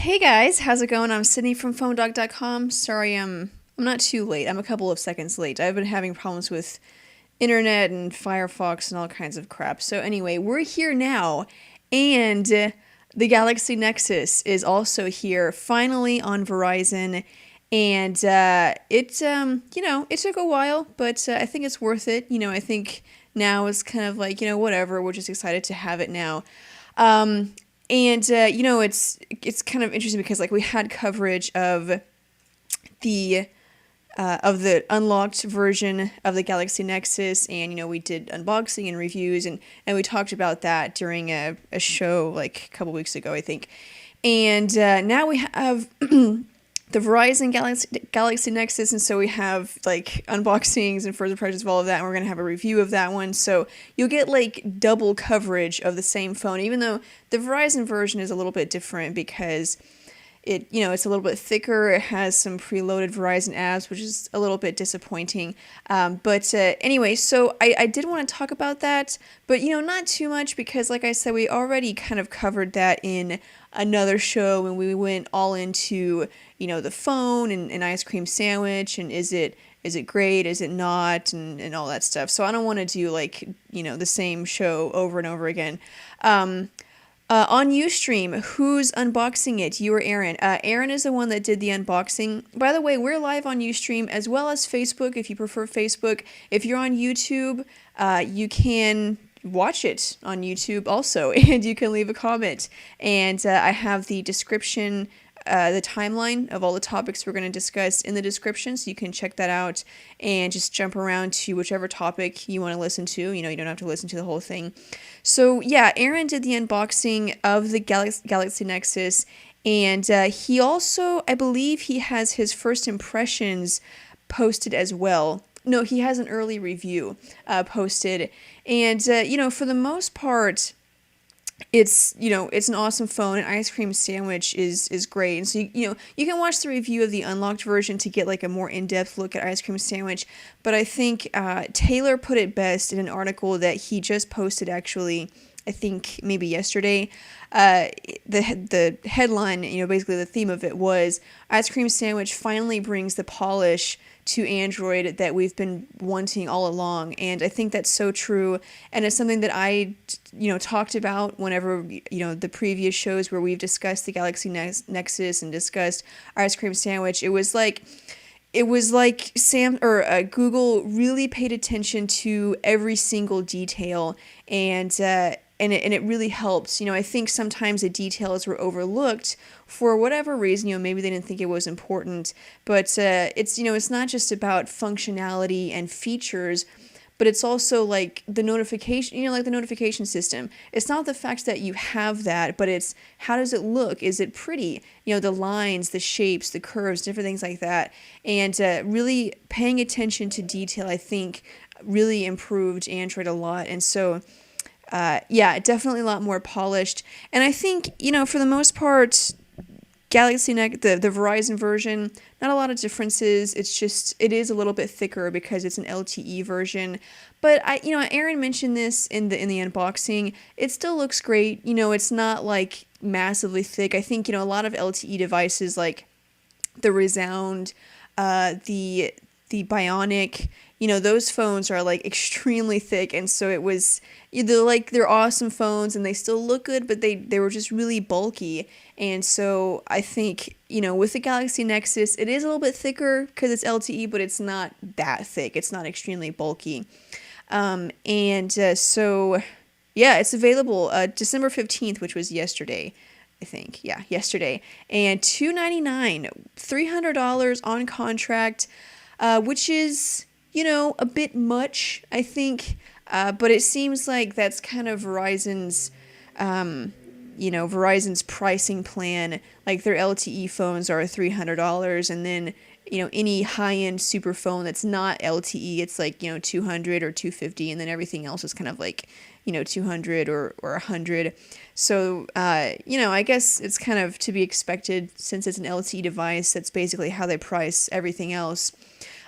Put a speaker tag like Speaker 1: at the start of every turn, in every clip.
Speaker 1: Hey guys, how's it going? I'm Sydney from PhoneDog.com. Sorry, I'm not too late. I'm a couple of seconds late. I've been having problems with internet and Firefox and all kinds of crap. So anyway, we're here now, and the Galaxy Nexus is also here, finally on Verizon. And it took a while, but I think it's worth it. I think now is kind of like, whatever. We're just excited to have it now. Um, it's kind of interesting because like we had coverage the of the unlocked version of the Galaxy Nexus, and we did unboxing and reviews, and we talked about that during a show like a couple weeks ago, I think. And now we have the Verizon Galaxy Nexus, and so we have like unboxings and first impressions of all of that, and we're gonna have a review of that one. So you'll get like double coverage of the same phone, even though the Verizon version is a little bit different because it's a little bit thicker. It has some preloaded Verizon apps, which is a little bit disappointing. But anyway, so I did want to talk about that, but not too much because, like I said, we already kind of covered that in another show when we went all into the phone and ice cream sandwich and is it great, is it not, and all that stuff. So I don't want to do like the same show over and over again. On Ustream, who's unboxing it? You or Aaron? Aaron is the one that did the unboxing. By the way, we're live on Ustream as well as Facebook if you prefer Facebook. If you're on YouTube, you can watch it on YouTube also, and you can leave a comment. And I have the description, the timeline of all the topics we're going to discuss in the description, so you can check that out and just jump around to whichever topic you want to listen to. You don't have to listen to the whole thing. So yeah, Aaron did the unboxing of the Galaxy Nexus, and he also, I believe, he has his first impressions posted as well. No, he has an early review posted, and for the most part, it's an awesome phone. An ice cream sandwich is great, and so you can watch the review of the unlocked version to get like a more in-depth look at ice cream sandwich. But I think Taylor put it best in an article that he just posted, actually, I think maybe yesterday. The headline, basically the theme of it was ice cream sandwich finally brings the polish to Android that we've been wanting all along. And I think that's so true, and it's something that I talked about whenever the previous shows where we've discussed the Galaxy Nexus and discussed ice cream sandwich. It was like Google really paid attention to every single detail, and it really helped. I think sometimes the details were overlooked for whatever reason. Maybe they didn't think it was important, but it's not just about functionality and features, but it's also like the notification, like the notification system. It's not the fact that you have that, but it's how does it look? Is it pretty? The lines, the shapes, the curves, different things like that. And really paying attention to detail, I think, really improved Android a lot. And so, yeah, definitely a lot more polished. And I think, for the most part, the Verizon version, not a lot of differences. It is a little bit thicker because it's an LTE version. But Aaron mentioned this in the unboxing. It still looks great. It's not like massively thick. I think, a lot of LTE devices like the Resound, the Bionic, those phones are like extremely thick, and so they're awesome phones and they still look good, but they were just really bulky. And so I think, with the Galaxy Nexus, it is a little bit thicker because it's LTE, but it's not that thick. It's not extremely bulky. So yeah, it's available December 15th, which was yesterday. I think, yeah, yesterday, and $299, $300 on contract, which is, a bit much, I think, but it seems like that's kind of Verizon's pricing plan. Like their LTE phones are $300, and then any high-end super phone that's not LTE, it's like 200 or 250, and then everything else is kind of like 200 or 100. So I guess it's kind of to be expected since it's an LTE device. That's basically how they price everything else.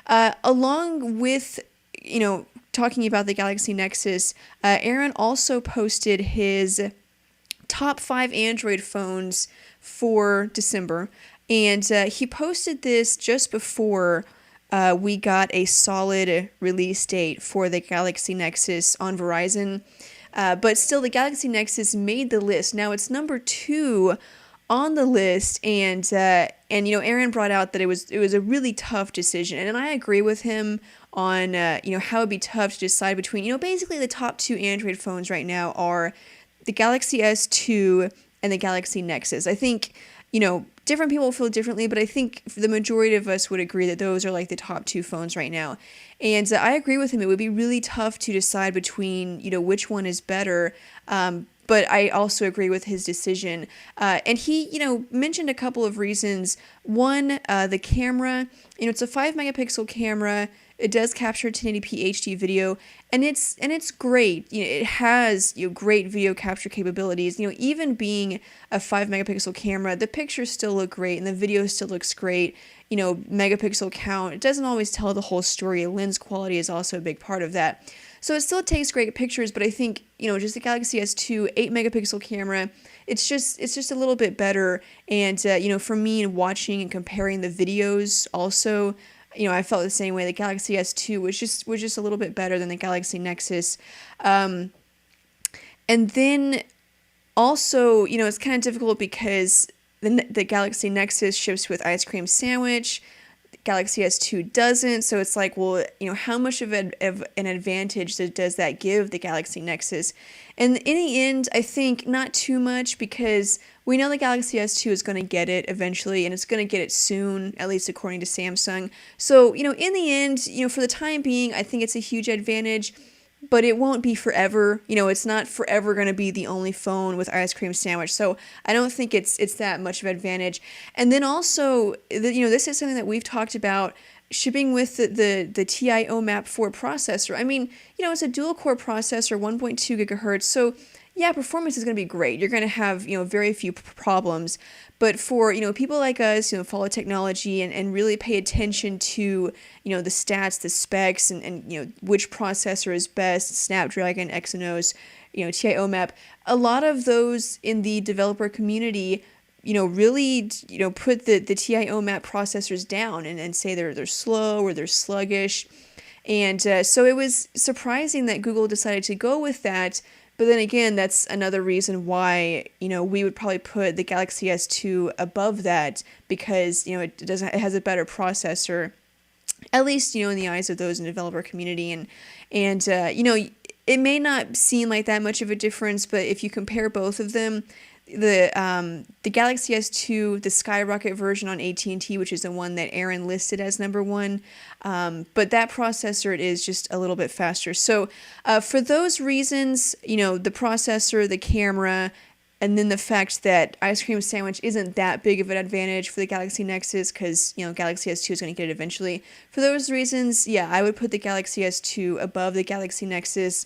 Speaker 1: Along with talking about the Galaxy Nexus, Aaron also posted his top 5 Android phones for December. And he posted this just before we got a solid release date for the Galaxy Nexus on Verizon. But still, the Galaxy Nexus made the list. Now it's number 2 on the list, and Aaron brought out that it was a really tough decision, and I agree with him on how it'd be tough to decide between basically the top 2 Android phones right now are the Galaxy S2 and the Galaxy Nexus. I think different people feel differently, but I think the majority of us would agree that those are like the top 2 phones right now. And I agree with him. It would be really tough to decide between, which one is better. But I also agree with his decision. And he, mentioned a couple of reasons. One, the camera, it's a 5 megapixel camera. It does capture 1080p HD video, and it's great. It has great video capture capabilities. Even being a 5 megapixel camera, the pictures still look great and the video still looks great. Megapixel count, it doesn't always tell the whole story. Lens quality is also a big part of that. So it still takes great pictures, but I think just the Galaxy S2 8 megapixel camera, it's just a little bit better. And for me, in watching and comparing the videos, also. I felt the same way. The Galaxy S2 was just a little bit better than the Galaxy Nexus. And then also, it's kind of difficult because the Galaxy Nexus ships with ice cream sandwich. The Galaxy S2 doesn't. So it's like, well, how much of an advantage does that give the Galaxy Nexus? And in the end, I think not too much, because we know the Galaxy S2 is going to get it eventually, and it's going to get it soon, at least according to Samsung. So, in the end, for the time being, I think it's a huge advantage, but it won't be forever. It's not forever going to be the only phone with ice cream sandwich. So I don't think it's that much of an advantage. And then also, this is something that we've talked about, shipping with the TI OMAP 4 processor. I mean, it's a dual-core processor, 1.2 gigahertz, so yeah, performance is going to be great. You're going to have, very few problems. But for, people like us, follow technology and really pay attention to, the stats, the specs, and which processor is best, Snapdragon, Exynos, TI OMAP, a lot of those in the developer community really, put the TI OMAP processors down and say they're slow or they're sluggish. And so it was surprising that Google decided to go with that. But then again, that's another reason why, we would probably put the Galaxy S2 above that, because, it has a better processor, at least, in the eyes of those in the developer community. And it may not seem like that much of a difference, but if you compare both of them, the Galaxy S2, the Skyrocket version on AT&T, which is the one that Aaron listed as number 1, but that processor, it is just a little bit faster. So for those reasons, the processor, the camera, and then the fact that ice cream sandwich isn't that big of an advantage for the Galaxy Nexus, because Galaxy S2 is going to get it eventually. For those reasons, yeah, I would put the Galaxy S2 above the Galaxy Nexus.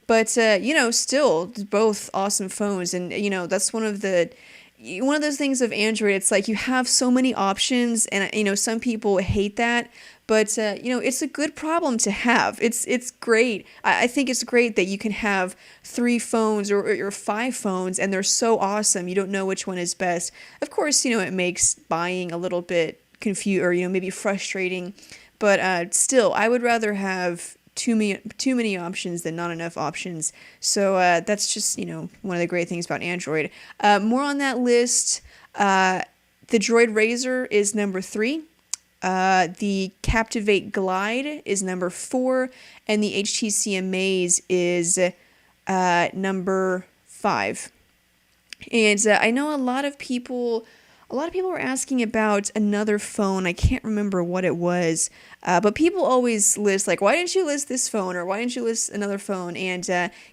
Speaker 1: But, still both awesome phones. And, that's one of those things of Android. It's like you have so many options, and, some people hate that. But, it's a good problem to have. It's great. I think it's great that you can have 3 phones or 5 phones, and they're so awesome. You don't know which one is best. Of course, it makes buying a little bit confused or, maybe frustrating. But still, I would rather have too many options than not enough options. So that's just one of the great things about Android. More on that list. The Droid Razr is number 3. The Captivate Glide is number 4, and the HTC Amaze is number 5. And I know a lot of people were asking about another phone. I can't remember what it was, but people always list, like, why didn't you list this phone, or why didn't you list another phone? And,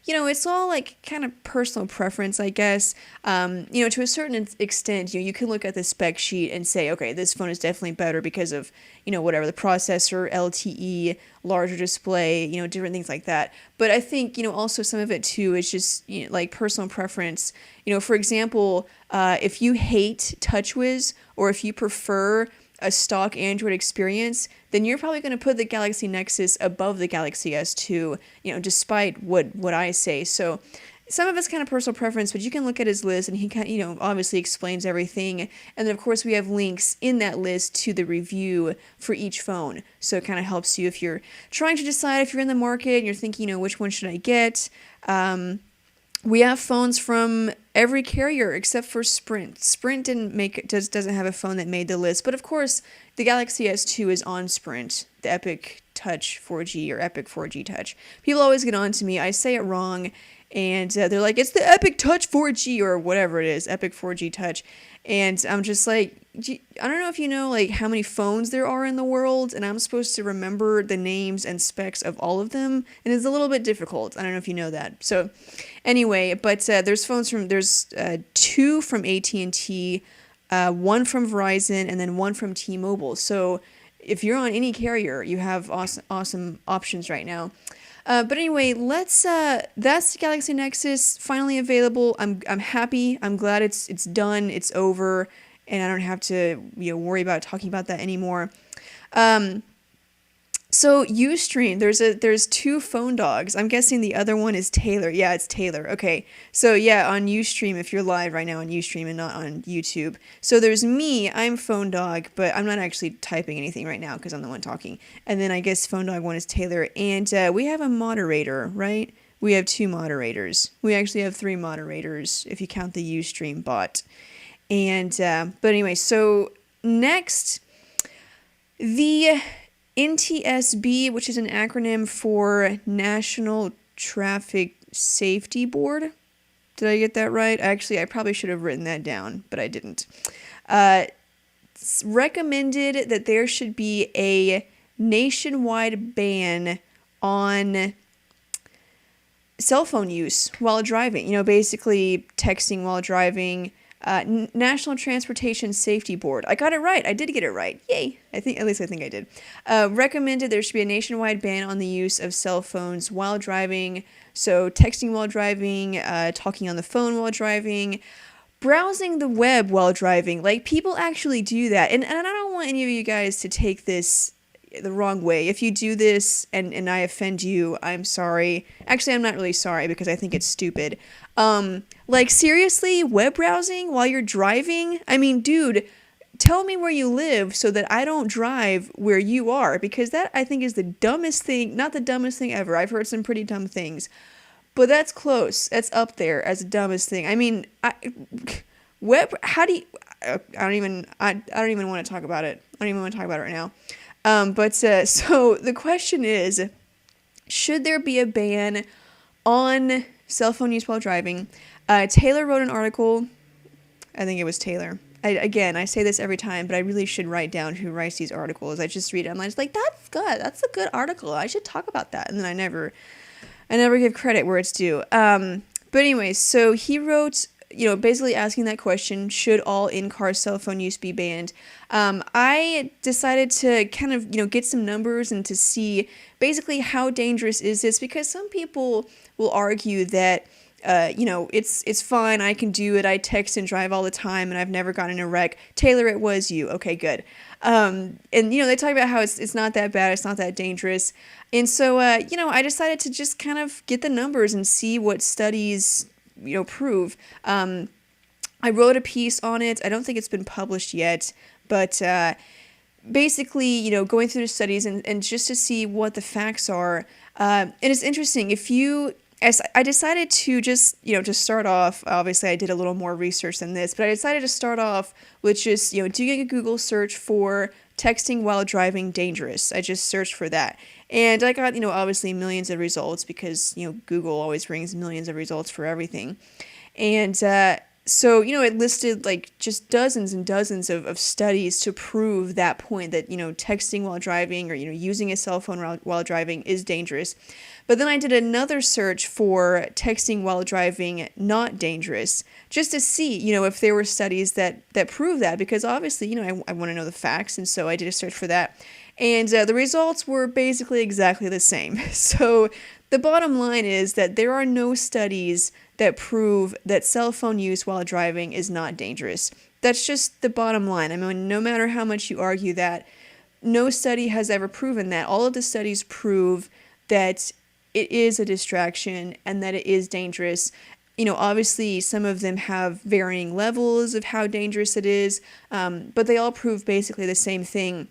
Speaker 1: it's all, like, kind of personal preference, I guess. To a certain extent, you can look at the spec sheet and say, okay, this phone is definitely better because of, whatever, the processor, LTE, larger display, different things like that. But I think, also some of it, too, is just, like, personal preference. For example, if you hate TouchWiz, or if you prefer a stock Android experience, then you're probably going to put the Galaxy Nexus above the Galaxy S2, despite what I say. So, some of it's kind of personal preference, but you can look at his list and he kind of, obviously explains everything. And then of course we have links in that list to the review for each phone. So it kind of helps you if you're trying to decide if you're in the market and you're thinking, which one should I get? We have phones from every carrier except for Sprint. Sprint doesn't have a phone that made the list, but of course the Galaxy S2 is on Sprint, the Epic Touch 4G or Epic 4G Touch. People always get on to me. I say it wrong, and they're like, it's the Epic Touch 4G or whatever it is, Epic 4G Touch. And I'm just like, I don't know if you know like how many phones there are in the world, and I'm supposed to remember the names and specs of all of them, and it's a little bit difficult. I don't know if you know that. So anyway, but there's two from AT&T, one from Verizon, and then one from T-Mobile. So if you're on any carrier, you have awesome options right now. But anyway, that's the Galaxy Nexus finally available. I'm happy. I'm glad it's done. It's over, and I don't have to worry about talking about that anymore. So Ustream, there's two phone dogs. I'm guessing the other one is Taylor. Yeah, it's Taylor. Okay. So yeah, on Ustream, if you're live right now on Ustream and not on YouTube. So there's me, I'm phone dog, but I'm not actually typing anything right now because I'm the one talking. And then I guess phone dog one is Taylor. And we have a moderator, right? We have two moderators. We actually have three moderators if you count the Ustream bot. And but anyway, so next, the NTSB, which is an acronym for National Traffic Safety Board. Did I get that right? Actually, I probably should have written that down, but I didn't. Recommended that there should be a nationwide ban on cell phone use while driving. Basically texting while driving. National Transportation Safety Board. I got it right. I did get it right. Yay. At least I think I did. Recommended there should be a nationwide ban on the use of cell phones while driving. So texting while driving, talking on the phone while driving, browsing the web while driving. Like, people actually do that. And I don't want any of you guys to take this the wrong way. If you do this and I offend you, I'm sorry. Actually, I'm not really sorry because I think it's stupid. Like, seriously, web browsing while you're driving? I mean, dude, tell me where you live so that I don't drive where you are, because that, I think, is the dumbest thing. Not the dumbest thing ever. I've heard some pretty dumb things, but that's close. That's up there as the dumbest thing. I mean, how do you, I don't even want to talk about it. I don't even want to talk about it right now. So the question is, should there be a ban on cell phone use while driving? Taylor wrote an article. I think it was Taylor. I say this every time, but I really should write down who writes these articles. I just read it. I'm just like, that's good. That's a good article. I should talk about that. And then I never give credit where it's due. But anyway, so he wrote, basically asking that question, should all in-car cell phone use be banned? I decided to kind of, get some numbers and to see basically how dangerous is this, because some people will argue that, it's fine, I can do it, I text and drive all the time, and I've never gotten in a wreck. Taylor, it was you. Okay, good. And, they talk about how it's not that bad, it's not that dangerous. And so, I decided to just kind of get the numbers and see what studies, prove. I wrote a piece on it. I don't think it's been published yet, but basically, going through the studies and just to see what the facts are. And it's interesting. I decided to just, to start off, obviously I did a little more research than this, but I decided to start off with just, doing a Google search for texting while driving dangerous. I just searched for that. And I got, obviously millions of results because, Google always brings millions of results for everything. And so, it listed like just dozens and dozens of studies to prove that point that, texting while driving or, using a cell phone while driving is dangerous. But then I did another search for texting while driving not dangerous, just to see, if there were studies that prove that, because obviously, I want to know the facts. And so I did a search for that. And the results were basically exactly the same. So the bottom line is that there are no studies that prove that cell phone use while driving is not dangerous. That's just the bottom line. I mean, no matter how much you argue that, no study has ever proven that. All of the studies prove that it is a distraction and that it is dangerous. Obviously some of them have varying levels of how dangerous it is, but they all prove basically the same thing.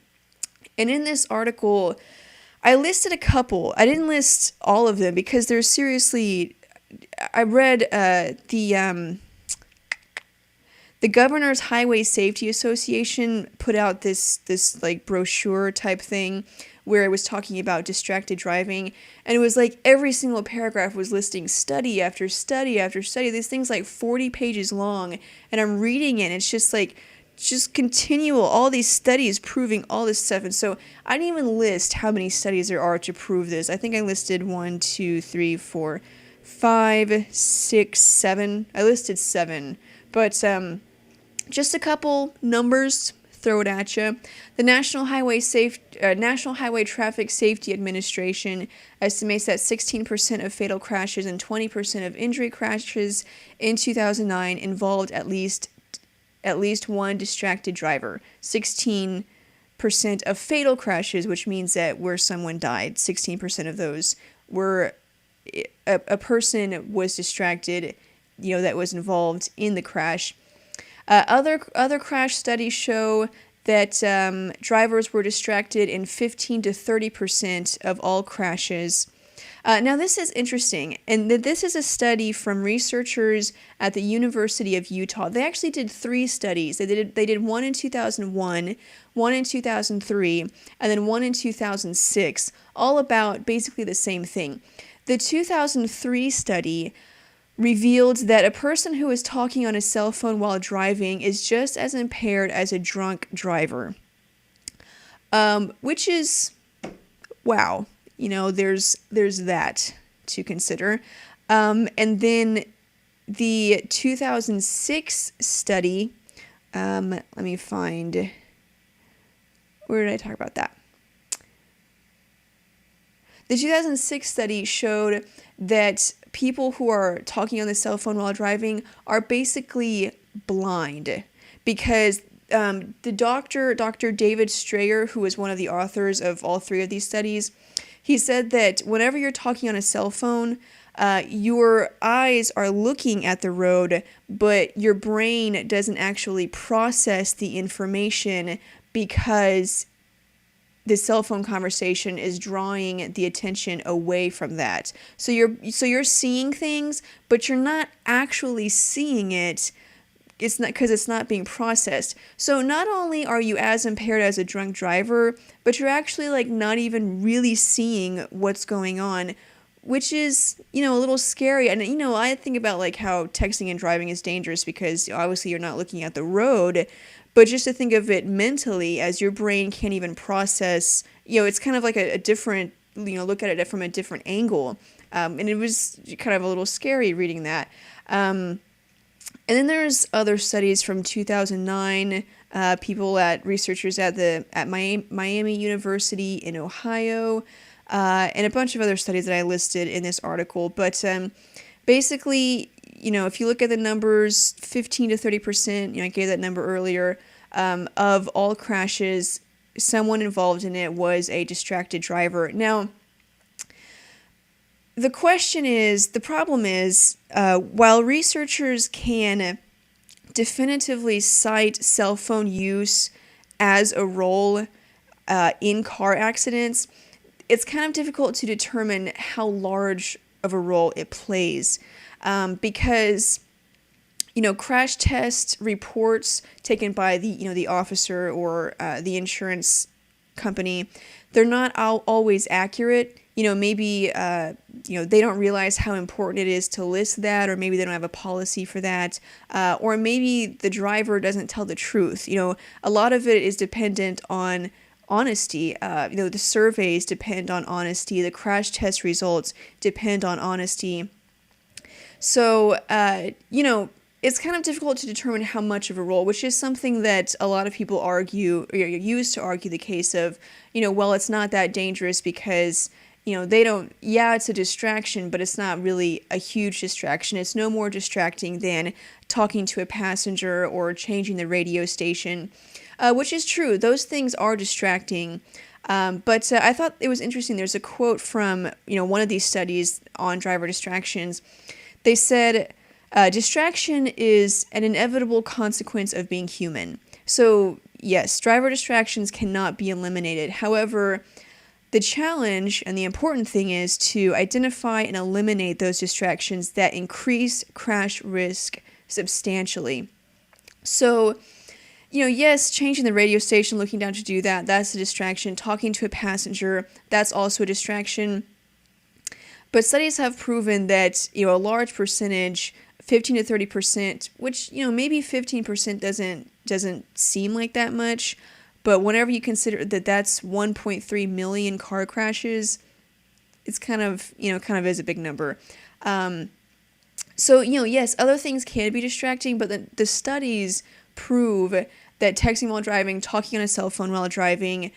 Speaker 1: And in this article, I listed a couple. I didn't list all of them because there's seriously. I read the Governor's Highway Safety Association put out this like brochure type thing where it was talking about distracted driving, and it was like every single paragraph was listing study after study after study. This thing's like 40 pages long, and I'm reading it, and it's just continual, all these studies proving all this stuff. And so I didn't even list how many studies there are to prove this. I think I listed 1, 2, 3, 4, 5, 6, 7. I listed 7, but just a couple numbers, throw it at you. The National Highway Traffic Safety Administration estimates that 16% of fatal crashes and 20% of injury crashes in 2009 involved at least one distracted driver. 16% of fatal crashes, which means that where someone died, 16% of those were a person was distracted, that was involved in the crash. Other crash studies show that drivers were distracted in 15 to 30% of all crashes. Now this is interesting, and this is a study from researchers at the University of Utah. They actually did 3 studies. They did one in 2001, one in 2003, and then one in 2006, all about basically the same thing. The 2003 study revealed that a person who is talking on a cell phone while driving is just as impaired as a drunk driver. Which is, wow, there's that to consider. And then the 2006 study, let me find, where did I talk about that? The 2006 study showed that people who are talking on the cell phone while driving are basically blind because the Dr. David Strayer, who is one of the authors of all 3 of these studies, he said that whenever you're talking on a cell phone, your eyes are looking at the road, but your brain doesn't actually process the information because the cell phone conversation is drawing the attention away from that. So you're seeing things, but you're not actually seeing it. It's not because it's not being processed. So not only are you as impaired as a drunk driver, but you're actually like not even really seeing what's going on, which is, a little scary. And, I think about like how texting and driving is dangerous because obviously you're not looking at the road. But just to think of it mentally, as your brain can't even process, it's kind of like a different, look at it from a different angle. And it was kind of a little scary reading that. And then there's other studies from 2009, researchers at Miami University in Ohio, and a bunch of other studies that I listed in this article. But basically, if you look at the numbers, 15 to 30%, I gave that number earlier, of all crashes, someone involved in it was a distracted driver. Now, the problem is, while researchers can definitively cite cell phone use as a role in car accidents, it's kind of difficult to determine how large of a role it plays. Because, crash test reports taken by the officer or the insurance company, they're not always accurate. Maybe, they don't realize how important it is to list that, or maybe they don't have a policy for that, or maybe the driver doesn't tell the truth. A lot of it is dependent on honesty. The surveys depend on honesty. The crash test results depend on honesty. So, it's kind of difficult to determine how much of a role, which is something that a lot of people use to argue the case of, well, it's not that dangerous because, it's a distraction, but it's not really a huge distraction. It's no more distracting than talking to a passenger or changing the radio station, which is true. Those things are distracting. But I thought it was interesting. There's a quote from one of these studies on driver distractions. They said, distraction is an inevitable consequence of being human. So yes, driver distractions cannot be eliminated. However, the challenge and the important thing is to identify and eliminate those distractions that increase crash risk substantially. So, yes, changing the radio station, looking down to do that, that's a distraction. Talking to a passenger, that's also a distraction. But studies have proven that, a large percentage, 15 to 30%, which, maybe 15% doesn't seem like that much, but whenever you consider that that's 1.3 million car crashes, it's kind of is a big number. So, yes, other things can be distracting, but the studies prove that texting while driving, talking on a cell phone while driving,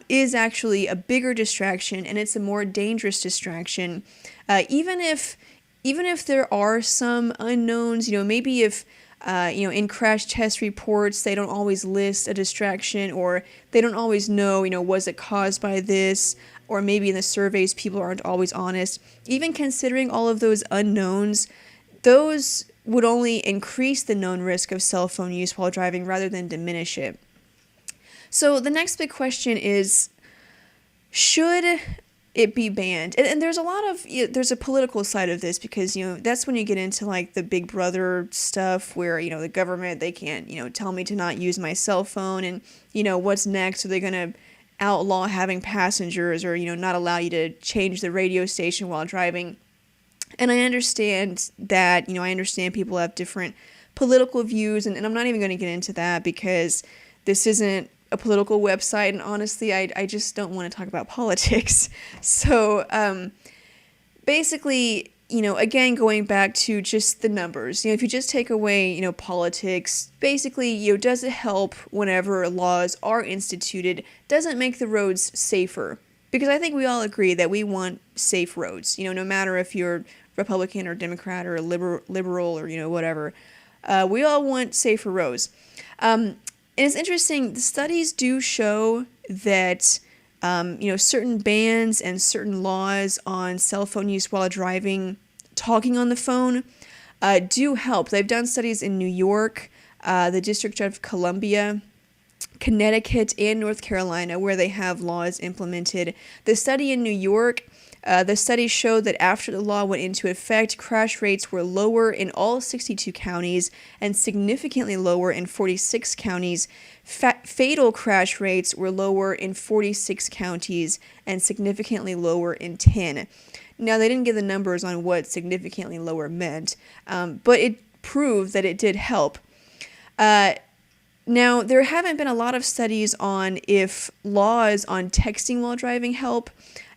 Speaker 1: is actually a bigger distraction, and it's a more dangerous distraction. Even if there are some unknowns, maybe if in crash test reports they don't always list a distraction, or they don't always know, was it caused by this, or maybe in the surveys people aren't always honest. Even considering all of those unknowns, those would only increase the known risk of cell phone use while driving rather than diminish it. So the next big question is, should it be banned? And there's there's a political side of this, because, that's when you get into like the Big Brother stuff where, the government, they can't, tell me to not use my cell phone, and, what's next? Are they going to outlaw having passengers, or, not allow you to change the radio station while driving? And I understand that, I understand people have different political views, and I'm not even going to get into that because this isn't a political website, and honestly, I just don't want to talk about politics. So, basically, again, going back to just the numbers, if you just take away, politics, basically, does it help whenever laws are instituted? Does it make the roads safer? Because I think we all agree that we want safe roads, no matter if you're Republican or Democrat or liberal or, whatever. We all want safer roads. And it's interesting, the studies do show that, certain bans and certain laws on cell phone use while driving, talking on the phone, do help. They've done studies in New York, the District of Columbia, Connecticut, and North Carolina, where they have laws implemented. The study in New York, the study showed that after the law went into effect, crash rates were lower in all 62 counties and significantly lower in 46 counties. Fatal crash rates were lower in 46 counties and significantly lower in 10. Now, they didn't give the numbers on what significantly lower meant, but it proved that it did help. Now, there haven't been a lot of studies on if laws on texting while driving help.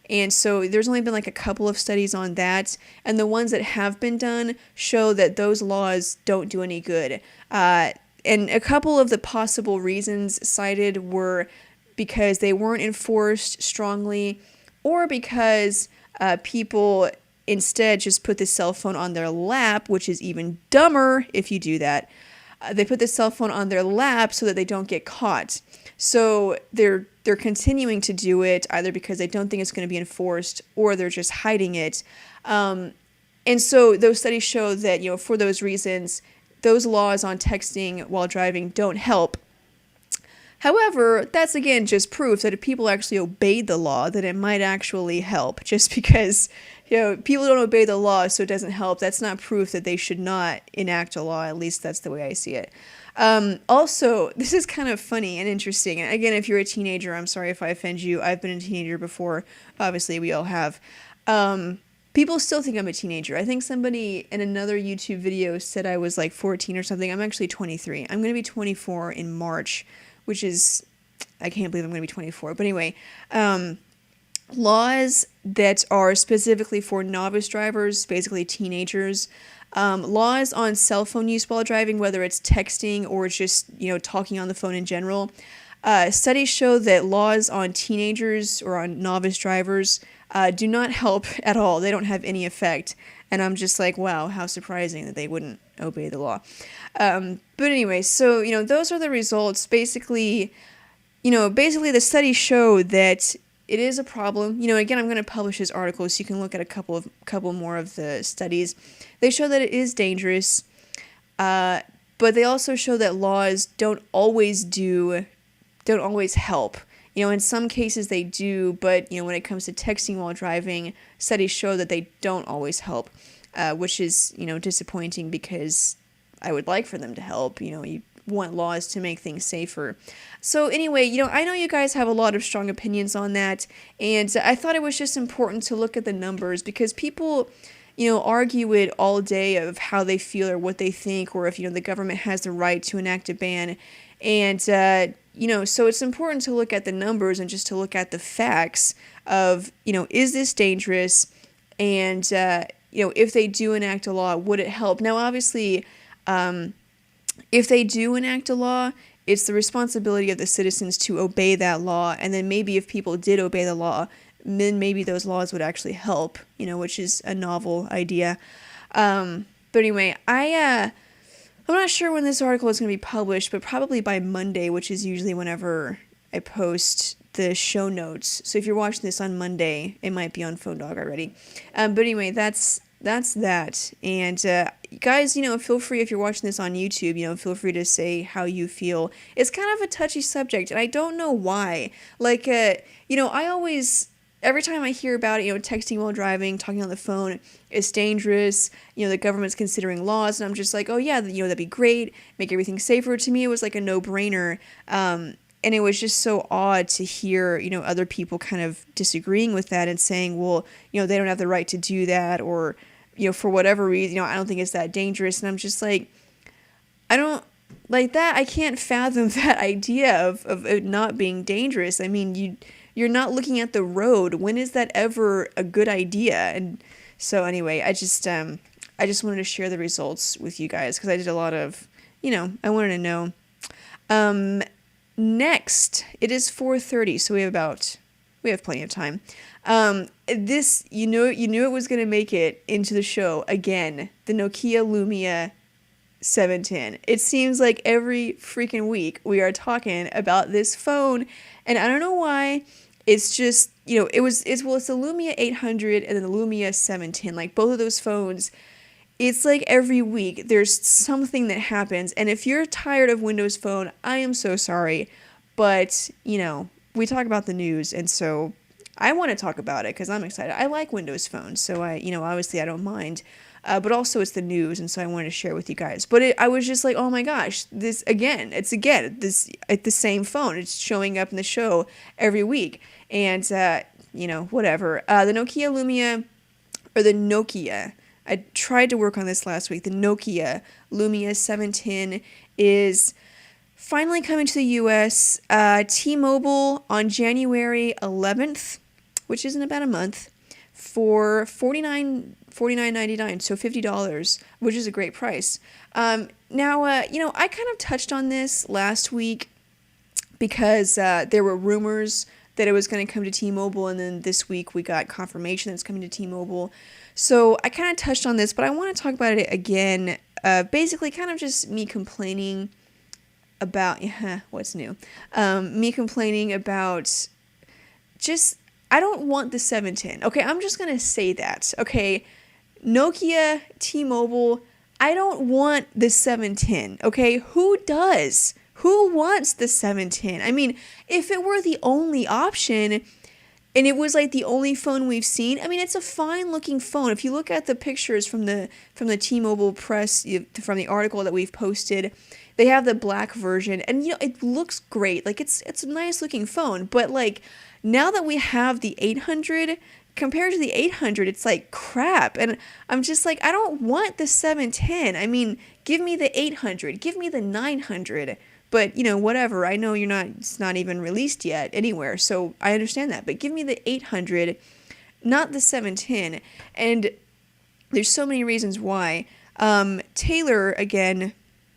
Speaker 1: And so there's only been like a couple of studies on that. And the ones that have been done show that those laws don't do any good. And a couple of the possible reasons cited were because they weren't enforced strongly, or because people instead just put the cell phone on their lap, which is even dumber if you do that. They put the cell phone on their lap so that they don't get caught. So they're continuing to do it either because they don't think it's going to be enforced, or they're just hiding it. And so those studies show that, for those reasons, those laws on texting while driving don't help. However, that's again just proof that if people actually obeyed the law, that it might actually help. Just because, people don't obey the law, so it doesn't help, that's not proof that they should not enact a law. At least that's the way I see it. Also, this is kind of funny and interesting. And again, if you're a teenager, I'm sorry if I offend you. I've been a teenager before. Obviously, we all have. People still think I'm a teenager. I think somebody in another YouTube video said I was like 14 or something. I'm actually 23. I'm going to be 24 in March, which is, I can't believe I'm going to be 24. But anyway, laws that are specifically for novice drivers, basically teenagers, laws on cell phone use while driving, whether it's texting or just, talking on the phone in general. Studies show that laws on teenagers or on novice drivers do not help at all. They don't have any effect. And I'm just like, wow, how surprising that they wouldn't obey the law. But anyway, so, those are the results. Basically, basically the studies show that it is a problem. Again, I'm going to publish this article so you can look at a couple more of the studies. They show that it is dangerous, but they also show that laws don't always help. In some cases they do, but when it comes to texting while driving, studies show that they don't always help, which is disappointing because I would like for them to help. You want laws to make things safer. So anyway, I know you guys have a lot of strong opinions on that, and I thought it was just important to look at the numbers because people, argue it all day of how they feel or what they think, or if, the government has the right to enact a ban. And, so it's important to look at the numbers and just to look at the facts of, is this dangerous? And, if they do enact a law, would it help? Now, obviously, if they do enact a law, it's the responsibility of the citizens to obey that law. And then maybe if people did obey the law, then maybe those laws would actually help, which is a novel idea. But anyway, I'm not sure when this article is going to be published, but probably by Monday, which is usually whenever I post the show notes. So if you're watching this on Monday, it might be on Phone Dog already. But anyway, that's that. And guys, feel free, if you're watching this on YouTube, feel free to say how you feel. It's kind of a touchy subject, and I don't know why. Like, I always, every time I hear about it, texting while driving, talking on the phone, it's dangerous. The government's considering laws, and I'm just like, oh yeah, that'd be great. Make everything safer. To me, it was like a no-brainer. And it was just so odd to hear, other people kind of disagreeing with that and saying, well, they don't have the right to do that, or, for whatever reason, I don't think it's that dangerous. And I'm just like, I don't like that. I can't fathom that idea of it not being dangerous. I mean, you're not looking at the road. When is that ever a good idea? And so anyway, I just wanted to share the results with you guys because I did a lot of, I wanted to know. Next, it is 4:30, so we have plenty of time. This, you knew it was going to make it into the show again, the Nokia Lumia 710. It seems like every freaking week we are talking about this phone, and I don't know why. It's just, it's the Lumia 800 and then the Lumia 710, like both of those phones. It's like every week there's something that happens, and if you're tired of Windows Phone, I am so sorry, but, we talk about the news, and so I want to talk about it because I'm excited. I like Windows Phone, so obviously I don't mind, but also it's the news, and so I wanted to share with you guys. But I was just like, oh my gosh, it's the same phone. It's showing up in the show every week, and, whatever. The Nokia Lumia, or the Nokia, I tried to work on this last week. The Nokia Lumia 710 is finally coming to the U.S. T-Mobile on January 11th, which is in about a month, for $49.99, so $50, which is a great price. Now, I kind of touched on this last week because there were rumors that it was going to come to T-Mobile, and then this week we got confirmation that it's coming to T-Mobile. So I kind of touched on this, but I want to talk about it again. Basically, kind of just me complaining about what's new. Me complaining about just, I don't want the 710. Okay, I'm just gonna say that. Okay, Nokia, T-Mobile, I don't want the 710. Okay, who does? Who wants the 710? I mean, if it were the only option, and it was like the only phone we've seen, I mean, it's a fine looking phone. If you look at the pictures from the T-Mobile press, from the article that we've posted, they have the black version, and it looks great. Like it's a nice looking phone, but like now that we have the 800, compared to the 800, it's like crap. And I'm just like, I don't want the 710. I mean, give me the 800, give me the 900. But, whatever. I know it's not even released yet anywhere, so I understand that. But give me the 800, not the 710. And there's so many reasons why. Taylor, again,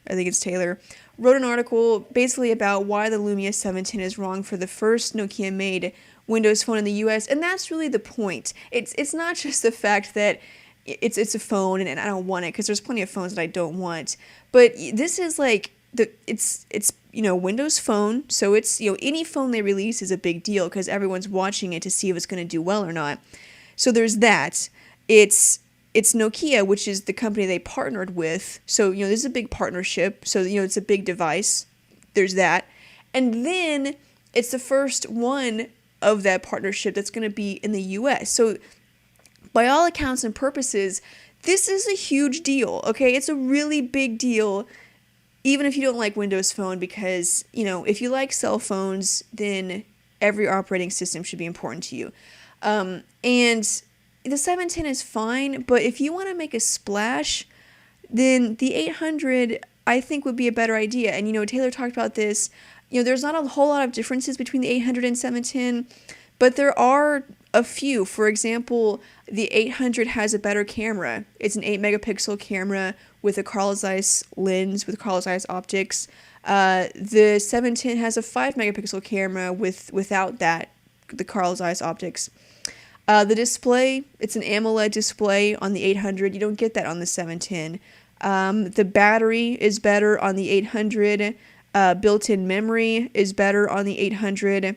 Speaker 1: I think it's Taylor, wrote an article basically about why the Lumia 710 is wrong for the first Nokia-made Windows Phone in the US, and that's really the point. It's not just the fact that it's a phone and I don't want it, because there's plenty of phones that I don't want. But this is like, it's Windows Phone. So it's, any phone they release is a big deal because everyone's watching it to see if it's going to do well or not. So there's that. It's Nokia, which is the company they partnered with. So, this is a big partnership. So, it's a big device. There's that. And then it's the first one of that partnership that's going to be in the US. So by all accounts and purposes, this is a huge deal, okay? It's a really big deal, even if you don't like Windows Phone, because, if you like cell phones, then every operating system should be important to you. And the 710 is fine, but if you want to make a splash, then the 800, I think, would be a better idea. And, Taylor talked about this. There's not a whole lot of differences between the 800 and 710, but there are a few. For example, the 800 has a better camera. It's an 8 megapixel camera with a Carl Zeiss lens, with Carl Zeiss optics. The 710 has a 5 megapixel camera without that, the Carl Zeiss optics. The display, it's an AMOLED display on the 800. You don't get that on the 710. The battery is better on the 800. Built-in memory is better on the 800.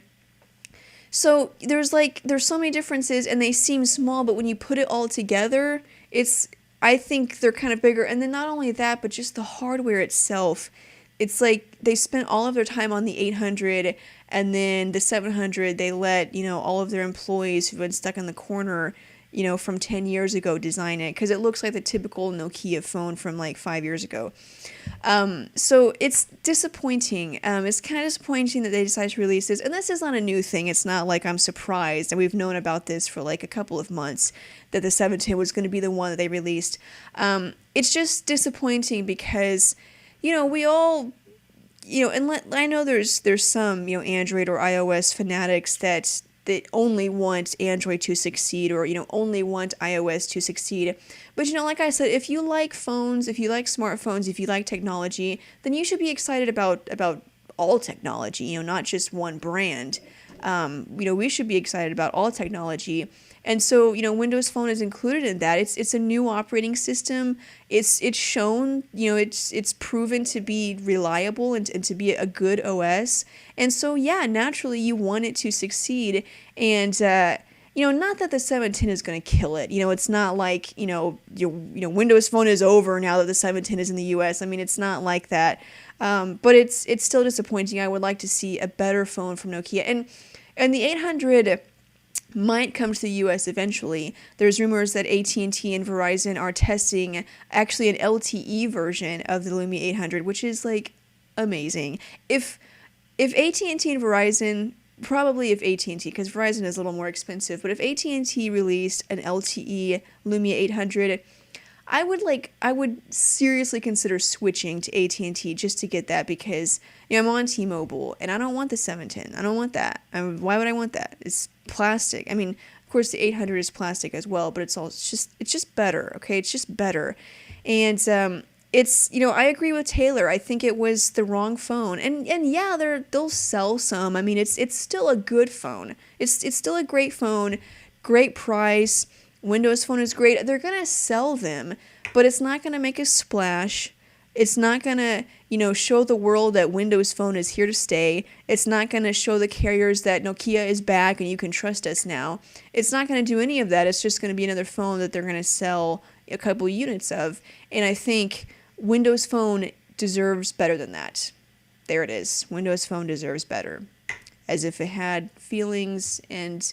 Speaker 1: So there's so many differences, and they seem small, but when you put it all together, I think they're kind of bigger. And then not only that, but just the hardware itself. It's like they spent all of their time on the 800, and then the 700, they let, all of their employees who've been stuck in the corner, from 10 years ago design it, because it looks like the typical Nokia phone from 5 years ago. So it's disappointing. It's kind of disappointing that they decided to release this, and this is not a new thing. It's not like I'm surprised, and we've known about this for a couple of months, that the 710 was going to be the one that they released. It's just disappointing because, we all, and I know there's some, Android or iOS fanatics that only want Android to succeed, or, only want iOS to succeed. But, like I said, if you like phones, if you like smartphones, if you like technology, then you should be excited about all technology, not just one brand. We should be excited about all technology. And so, Windows Phone is included in that. It's a new operating system. It's shown, it's proven to be reliable and to be a good OS. And so, yeah, naturally you want it to succeed. And, not that the 710 is going to kill it. It's not like, Windows Phone is over now that the 710 is in the US. I mean, it's not like that. But it's still disappointing. I would like to see a better phone from Nokia. And the 800 might come to the US eventually. There's rumors that AT&T and Verizon are testing actually an LTE version of the Lumia 800, which is amazing. If AT&T and Verizon, probably if AT&T, because Verizon is a little more expensive, but if AT&T released an LTE Lumia 800, I would seriously consider switching to AT&T just to get that, because I'm on T-Mobile and I don't want the 710. I don't want that. Why would I want that? It's plastic. I mean, of course the 800 is plastic as well, but it's just better. Okay, it's just better. And I agree with Taylor. I think it was the wrong phone. And yeah, they'll sell some. I mean, it's still a good phone. It's still a great phone, great price. Windows Phone is great. They're going to sell them, but it's not going to make a splash. It's not going to, show the world that Windows Phone is here to stay. It's not going to show the carriers that Nokia is back and you can trust us now. It's not going to do any of that. It's just going to be another phone that they're going to sell a couple units of. And I think Windows Phone deserves better than that. There it is. Windows Phone deserves better. As if it had feelings and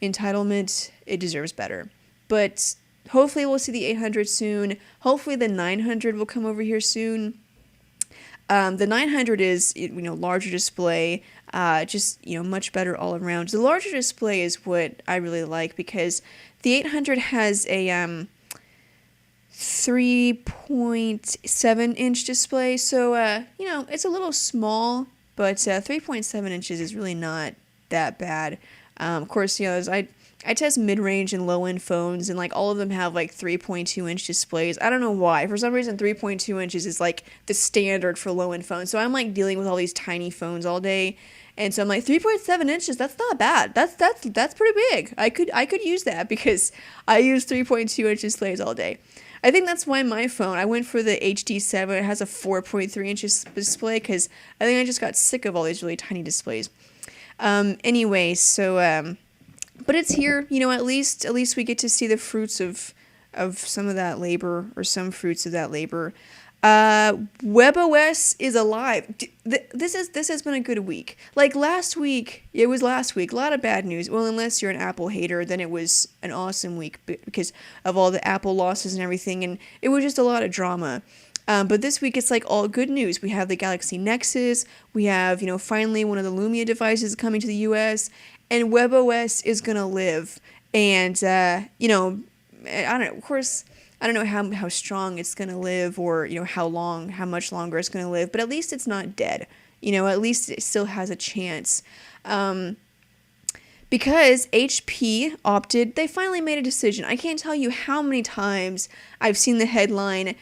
Speaker 1: entitlement, it deserves better. But hopefully we'll see the 800 soon. Hopefully the 900 will come over here soon. The 900 is, larger display, much better all around. The larger display is what I really like, because the 800 has a 3.7 inch display. So, it's a little small, but 3.7 inches is really not that bad. Of course, as I test mid-range and low-end phones, and all of them have 3.2 inch displays. I don't know why. For some reason, 3.2 inches is the standard for low-end phones. So I'm dealing with all these tiny phones all day, and so I'm 3.7 inches. That's not bad. That's pretty big. I could use that, because I use 3.2 inch displays all day. I think that's why my phone, I went for the HD7. It has a 4.3 inches display because I think I just got sick of all these really tiny displays. Anyway, but it's here. At least we get to see the fruits of some of that labor, or some fruits of that labor. webOS is alive. This has been a good week. Like last week, a lot of bad news. Well, unless you're an Apple hater, then it was an awesome week because of all the Apple losses and everything, and it was just a lot of drama. But this week it's like all good news. We have the Galaxy Nexus. We have, finally one of the Lumia devices coming to the US, and webOS is gonna live. And I don't know. Of course, I don't know how strong it's gonna live, or how much longer it's gonna live. But at least it's not dead. At least it still has a chance. Because HP opted, they finally made a decision. I can't tell you how many times I've seen the headline,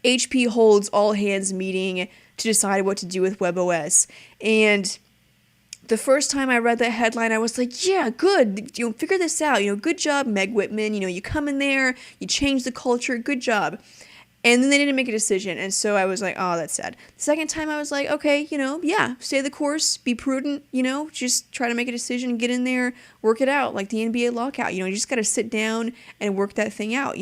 Speaker 1: HP holds all hands meeting to decide what to do with webOS. And the first time I read that headline, I was like, yeah, good. Figure this out. Good job, Meg Whitman. You come in there, you change the culture. Good job. And then they didn't make a decision. And so I was like, oh, that's sad. The second time I was like, okay, yeah, stay the course, be prudent, just try to make a decision, get in there, work it out, like the NBA lockout. You just got to sit down and work that thing out,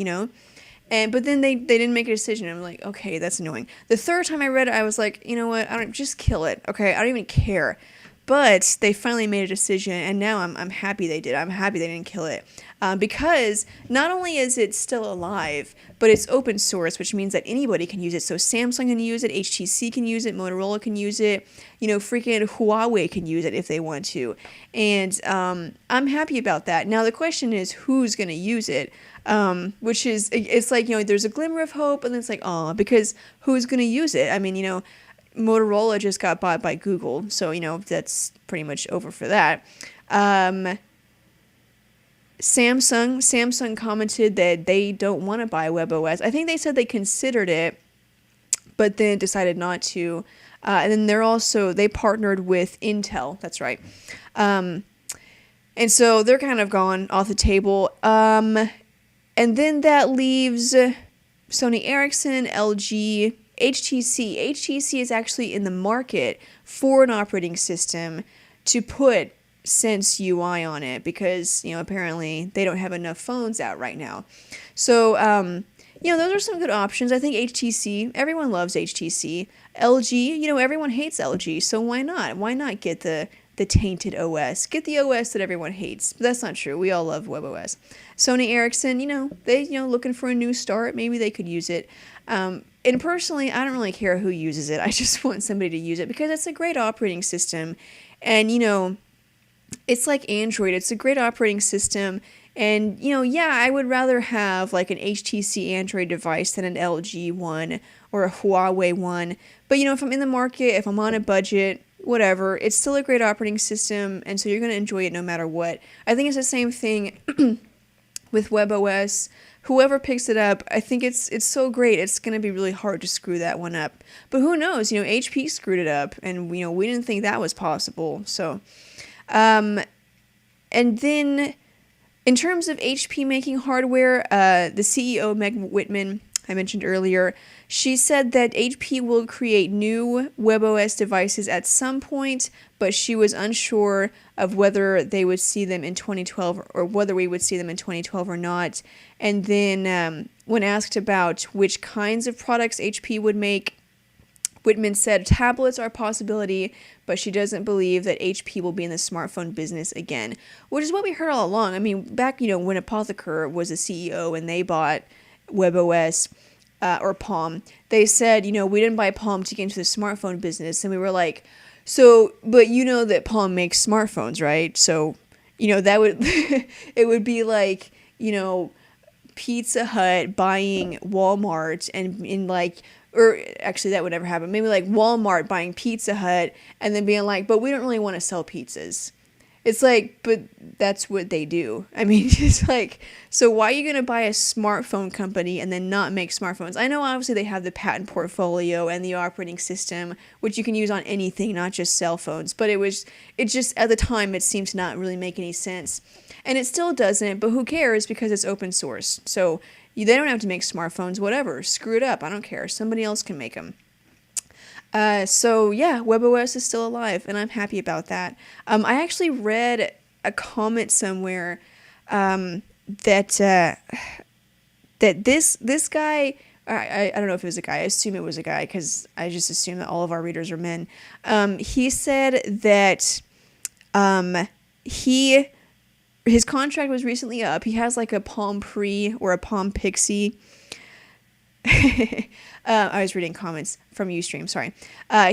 Speaker 1: But then they didn't make a decision. I'm like, okay, that's annoying. The third time I read it, I was like, you know what? Just kill it. Okay, I don't even care. But they finally made a decision, and now I'm happy they did. I'm happy they didn't kill it. Because not only is it still alive, but it's open source, which means that anybody can use it. So Samsung can use it, HTC can use it, Motorola can use it, freaking Huawei can use it if they want to. And I'm happy about that. Now the question is, who's going to use it? Which is, it's like, there's a glimmer of hope, and then it's like, oh, because who's going to use it? I mean, Motorola just got bought by Google, so, that's pretty much over for that. Samsung commented that they don't want to buy webOS. I think they said they considered it, but then decided not to. And then they partnered with Intel. That's right. And so they're kind of gone off the table. And then that leaves Sony Ericsson, LG, HTC. HTC is actually in the market for an operating system to put Sense UI on it because, apparently they don't have enough phones out right now. So, those are some good options. I think HTC, everyone loves HTC. LG, everyone hates LG, so why not? Why not get the tainted OS? Get the OS that everyone hates. But that's not true. We all love webOS. Sony Ericsson, they, looking for a new start. Maybe they could use it. And personally, I don't really care who uses it. I just want somebody to use it because it's a great operating system. And, it's like Android. It's a great operating system. And, I would rather have like an HTC Android device than an LG one or a Huawei one. But, if I'm in the market, if I'm on a budget, whatever, it's still a great operating system. And so you're going to enjoy it no matter what. I think it's the same thing with webOS. Whoever picks it up, I think it's so great. It's going to be really hard to screw that one up. But who knows? HP screwed it up, and we didn't think that was possible. So, and then in terms of HP making hardware, the CEO Meg Whitman I mentioned earlier, she said that HP will create new webOS devices at some point, but she was unsure of whether they would see them in 2012 or whether we would see them in 2012 or not. And then when asked about which kinds of products HP would make, Whitman said tablets are a possibility, but she doesn't believe that HP will be in the smartphone business again, which is what we heard all along. I mean, back, when Apotheker was the CEO and they bought webOS or Palm, they said, we didn't buy Palm to get into the smartphone business. And we were like, so, but that Palm makes smartphones, right? So, that would, it would be like, Pizza Hut buying Walmart and in like, or actually that would never happen. Maybe like Walmart buying Pizza Hut and then being like, but we don't really want to sell pizzas. It's like, but that's what they do. I mean, it's like, so why are you going to buy a smartphone company and then not make smartphones? I know obviously they have the patent portfolio and the operating system, which you can use on anything, not just cell phones. But it just, at the time, it seemed to not really make any sense. And it still doesn't, but who cares, because it's open source. So they don't have to make smartphones, whatever. Screw it up. I don't care. Somebody else can make them. So yeah, webOS is still alive, and I'm happy about that. I actually read a comment somewhere that this guy, I don't know if it was a guy. I assume it was a guy because I just assume that all of our readers are men. He said that his contract was recently up. He has like a Palm Pre or a Palm Pixie. I was reading comments from Ustream, sorry.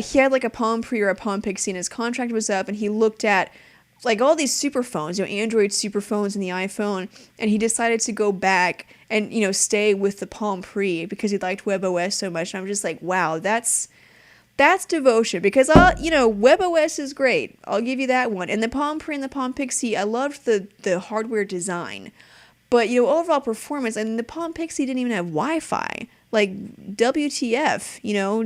Speaker 1: He had like a Palm Pre or a Palm Pixie, and his contract was up, and he looked at like all these super phones, Android super phones and the iPhone, and he decided to go back and, stay with the Palm Pre because he liked webOS so much. And I'm just like, wow, that's devotion, because webOS is great. I'll give you that one. And the Palm Pre and the Palm Pixie, I loved the hardware design. But, overall performance, and the Palm Pixie didn't even have Wi-Fi. Like, WTF, no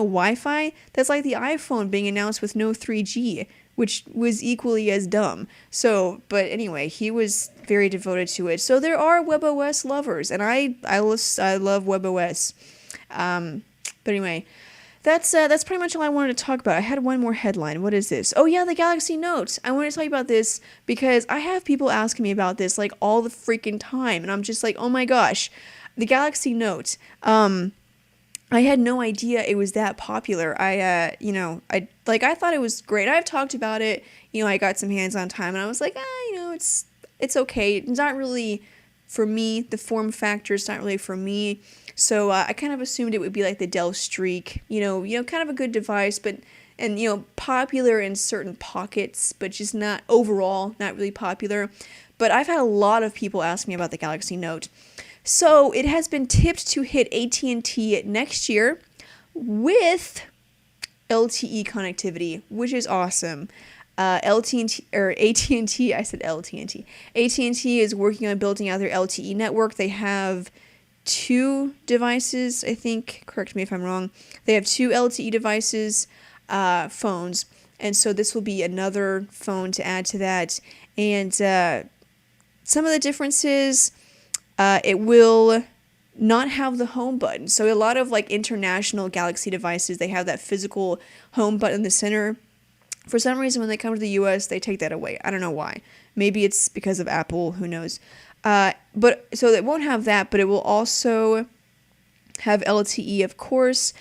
Speaker 1: Wi-Fi? That's like the iPhone being announced with no 3G, which was equally as dumb. So, but anyway, he was very devoted to it. So there are webOS lovers, and I love webOS. But anyway, that's pretty much all I wanted to talk about. I had one more headline. What is this? Oh yeah, the Galaxy Note. I want to tell you about this because I have people asking me about this like all the freaking time, and I'm just like, oh my gosh, the Galaxy Note. I had no idea it was that popular. I thought it was great. I've talked about it. I got some hands-on time, and I was like, it's okay. It's not really for me. The form factor is not really for me. So I kind of assumed it would be like the Dell Streak, kind of a good device, and popular in certain pockets, but just not overall, not really popular. But I've had a lot of people ask me about the Galaxy Note. So it has been tipped to hit AT&T next year with LTE connectivity, which is awesome. AT&T, I said LTE. AT&T is working on building out their LTE network. They have 2 devices, I think. Correct me if I'm wrong. They have 2 LTE devices, phones, and so this will be another phone to add to that. And some of the differences, it will not have the home button. So a lot of like international Galaxy devices, they have that physical home button in the center. For some reason, when they come to the US, they take that away. I don't know why. Maybe it's because of Apple, who knows. But so it won't have that, but it will also have LTE, of course,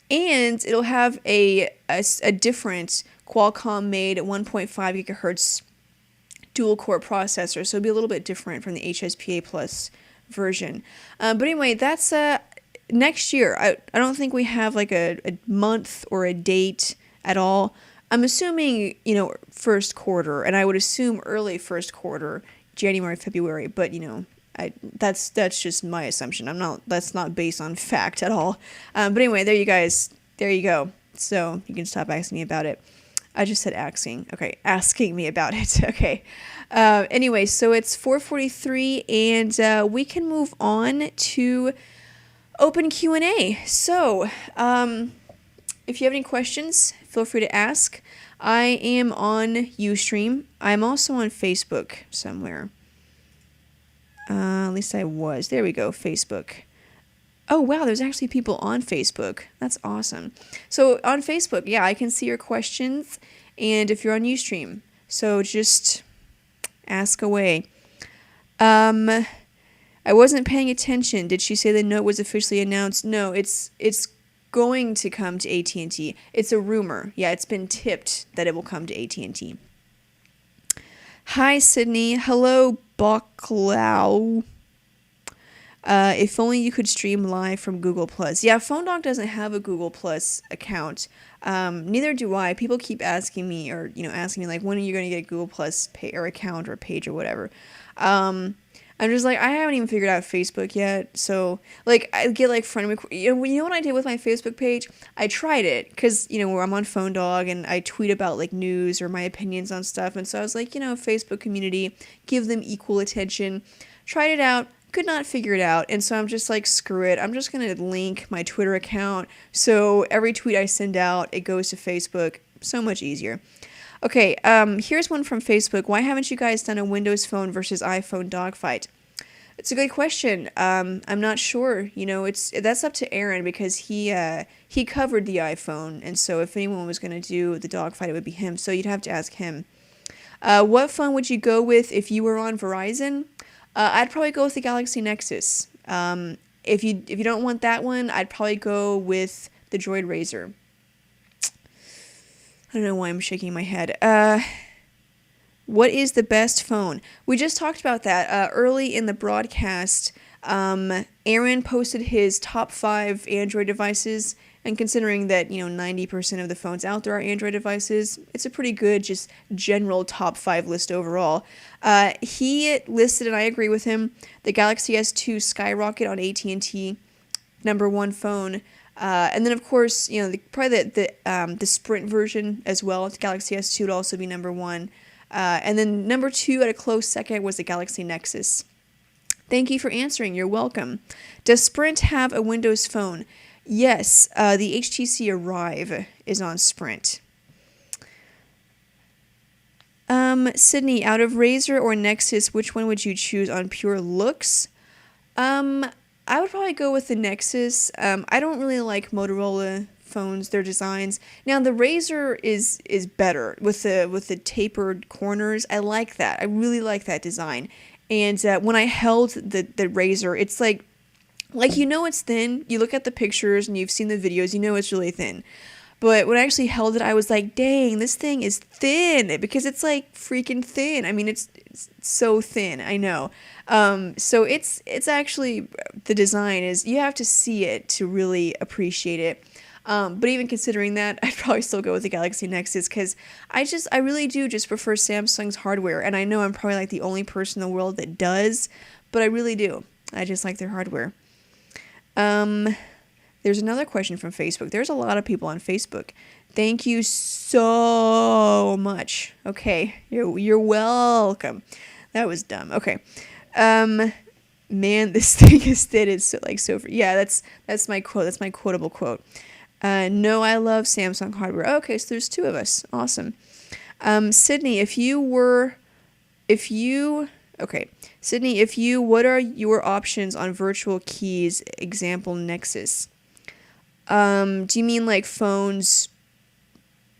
Speaker 1: and it'll have a different Qualcomm-made 1.5 gigahertz dual-core processor, so it'll be a little bit different from the HSPA Plus version. But anyway, that's next year. I don't think we have like a month or a date at all. I'm assuming, first quarter, and I would assume early first quarter, January, February, but that's just my assumption. That's not based on fact at all. But anyway, there you go. So you can stop asking me about it. I just said asking. Okay, asking me about it. Okay. Anyway, so it's 4:43, and we can move on to open Q&A. So, if you have any questions, feel free to ask. I am on Ustream. I'm also on Facebook somewhere. At least I was. There we go, Facebook. Oh, wow, there's actually people on Facebook. That's awesome. So on Facebook, yeah, I can see your questions, and if you're on Ustream, so just ask away. I wasn't paying attention. Did she say the Note was officially announced? No, it's going to come to AT&T. It's a rumor. Yeah, it's been tipped that it will come to AT&T. Hi, Sydney. Hello, Boklau. If only you could stream live from Google+. Yeah, PhoneDog doesn't have a Google+ account. Neither do I. People keep asking me, or asking me like, when are you going to get a Google+ account or page or whatever. I'm just like, I haven't even figured out Facebook yet. So, like, I get, like, friend requests. You know what I did with my Facebook page? I tried it because, where I'm on Phone Dog and I tweet about, like, news or my opinions on stuff. And so I was like, Facebook community, give them equal attention. Tried it out. Could not figure it out. And so I'm just like, screw it. I'm just going to link my Twitter account. So every tweet I send out, it goes to Facebook. So much easier. Okay, here's one from Facebook. Why haven't you guys done a Windows Phone versus iPhone dogfight? It's a good question. I'm not sure. That's up to Aaron because he covered the iPhone, and so if anyone was going to do the dogfight, it would be him. So you'd have to ask him. What phone would you go with if you were on Verizon? I'd probably go with the Galaxy Nexus. If you don't want that one, I'd probably go with the Droid Razr. I don't know why I'm shaking my head. What is the best phone? We just talked about that early in the broadcast. Aaron posted his top 5 Android devices, and considering that 90% of the phones out there are Android devices, it's a pretty good just general top 5 list overall. He listed, and I agree with him, the Galaxy S2 Skyrocket on AT&T, number 1 phone. And then of course, probably the Sprint version as well. The Galaxy S2 would also be number 1. And then number 2 at a close second was the Galaxy Nexus. Thank you for answering. You're welcome. Does Sprint have a Windows Phone? Yes, the HTC Arrive is on Sprint. Sydney, out of Razr or Nexus, which one would you choose on pure looks? I would probably go with the Nexus. I don't really like Motorola phones, their designs. Now the Razr is better with the tapered corners. I like that. I really like that design. And when I held the Razr, it's like it's thin. You look at the pictures and you've seen the videos, it's really thin. But when I actually held it, I was like, dang, this thing is thin, because it's like freaking thin. I mean, it's so thin. I know. So it's actually, the design is, you have to see it to really appreciate it. But even considering that, I'd probably still go with the Galaxy Nexus, because I really do just prefer Samsung's hardware. And I know I'm probably like the only person in the world that does, but I really do. I just like their hardware. There's another question from Facebook. There's a lot of people on Facebook. Thank you so much. Okay, you're welcome. That was dumb. Okay. Man, this thing is thin. It's so. Yeah, that's my quote. That's my quotable quote. No, I love Samsung hardware. Okay, so there's 2 of us. Awesome. Sydney, Sydney, what are your options on virtual keys? Example, Nexus. Do you mean like phones?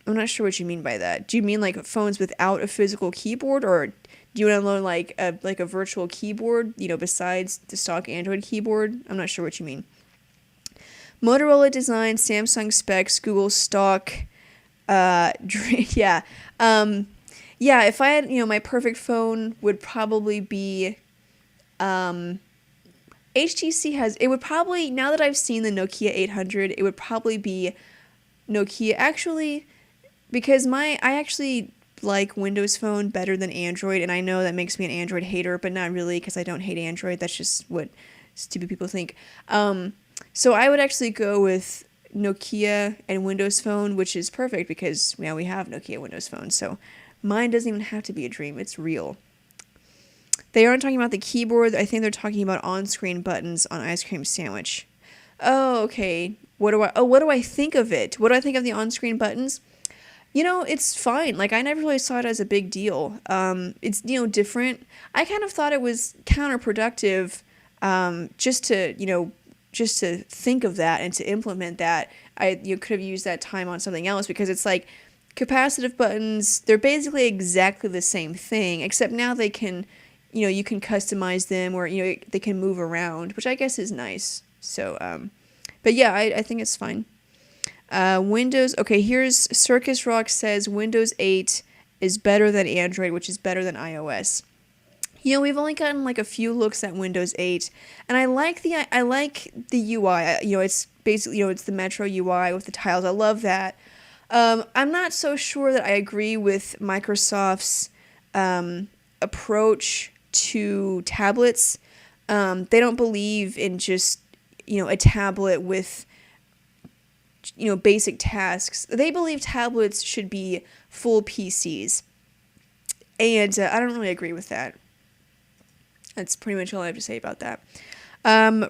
Speaker 1: I'm not sure what you mean by that. Do you mean like phones without a physical keyboard, or do you want to learn like a virtual keyboard, besides the stock Android keyboard? I'm not sure what you mean. Motorola design, Samsung specs, Google stock. Yeah. Yeah, if I had, my perfect phone would probably be, HTC has, it would probably, now that I've seen the Nokia 800, it would probably be Nokia, actually, because I actually like Windows Phone better than Android, and I know that makes me an Android hater, but not really, because I don't hate Android. That's just what stupid people think. So I would actually go with Nokia and Windows Phone, which is perfect because now we have Nokia Windows Phone. So mine doesn't even have to be a dream. It's real. They aren't talking about the keyboard. I think they're talking about on-screen buttons on ice cream sandwich. Oh, okay. What do I think of it? What do I think of the on-screen buttons? It's fine. Like, I never really saw it as a big deal. It's, different. I kind of thought it was counterproductive, just to think of that and to implement that. You could have used that time on something else, because it's like capacitive buttons, they're basically exactly the same thing, except now they can, you can customize them, or, they can move around, which I guess is nice. So, but yeah, I think it's fine. Windows, okay, here's Circus Rock says Windows 8 is better than Android, which is better than iOS. We've only gotten like a few looks at Windows 8, and I like the UI. It's basically, it's the Metro UI with the tiles. I love that. I'm not so sure that I agree with Microsoft's approach to tablets. They don't believe in just, a tablet with, basic tasks. They believe tablets should be full PCs. And I don't really agree with that. That's pretty much all I have to say about that. Bob,